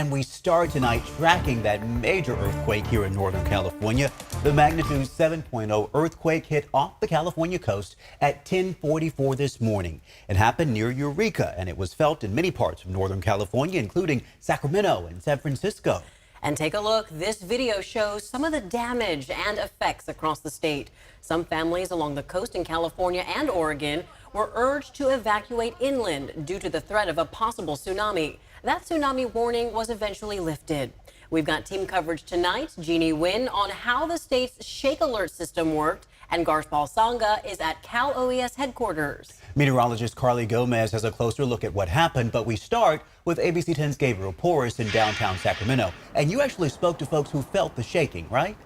And we start tonight tracking that major earthquake here in Northern California. The magnitude 7.0 earthquake hit off the California coast at 10:44 this morning. It happened near Eureka, and it was felt in many parts of Northern California, including Sacramento and San Francisco. And take a look. This video shows some of the damage and effects across the state. Some families along the coast in California and Oregon were urged to evacuate inland due to the threat of a possible tsunami. That tsunami warning was eventually lifted. We've got team coverage tonight. Jeannie Nguyen on how the state's shake alert system worked, and Garshpal Sangha is at Cal OES headquarters. Meteorologist Carly Gomez has a closer look at what happened, but we start with ABC 10's Gabriel Porras in downtown Sacramento. And you actually spoke to folks who felt the shaking, right?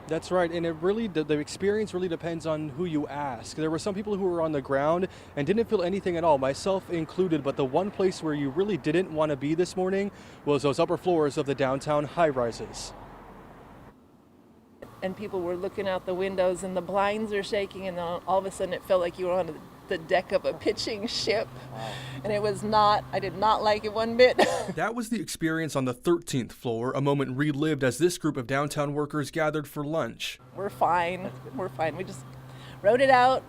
That's right, and the experience really depends on who you ask. There were some people who were on the ground and didn't feel anything at all, myself included, but the one place where you really didn't want to be this morning was those upper floors of the downtown high-rises. And people were looking out the windows and the blinds are shaking, and all of a sudden it felt like you were on the deck of a pitching ship. And it was not, I did not like it one bit. That was the experience on the 13th floor, a moment relived as this group of downtown workers gathered for lunch. We're fine. We're fine. We just wrote it out,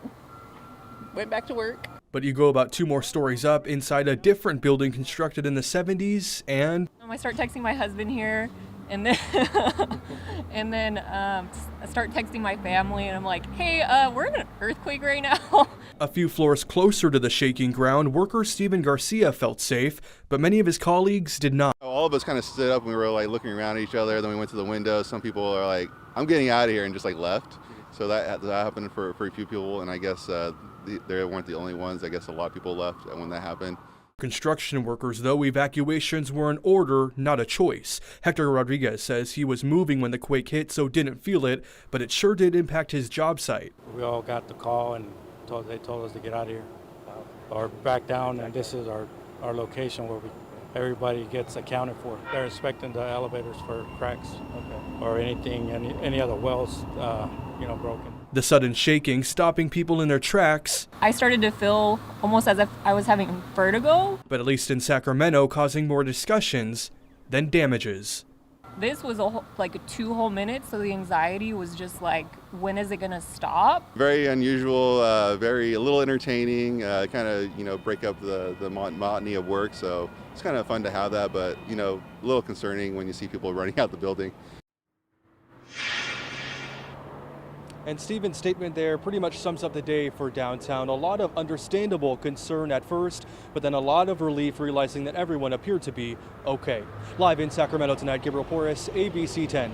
went back to work. But you go about 2 more stories up inside a different building constructed in the 70s, and I start texting my husband here, and then I start texting my family, and I'm like, hey, we're in an earthquake right now. A few floors closer to the shaking ground, worker Steven Garcia felt safe, but many of his colleagues did not. All of us kind of stood up and we were like looking around at each other. Then we went to the window. Some people are like, I'm getting out of here, and just like left. So that happened for a few people, and I guess they weren't the only ones. I guess a lot of people left when that happened. Construction workers, though, evacuations were an order, not a choice. Hector Rodriguez says he was moving when the quake hit, so didn't feel it, but it sure did impact his job site. We all got the call and they told us to get out of here or back down, and this is our location where everybody gets accounted for. They're inspecting the elevators for cracks or anything, any other wells, broken. The sudden shaking stopping people in their tracks. I started to feel almost as if I was having vertigo. But at least in Sacramento, causing more discussions than damages. This was like 2 whole minutes, so the anxiety was just like, when is it going to stop? Very unusual, a little entertaining, kind of, break up the monotony of work. So it's kind of fun to have that, but, a little concerning when you see people running out the building. And Steven's statement there pretty much sums up the day for downtown. A lot of understandable concern at first, but then a lot of relief realizing that everyone appeared to be okay. Live in Sacramento tonight, Gabriel Porras, ABC 10.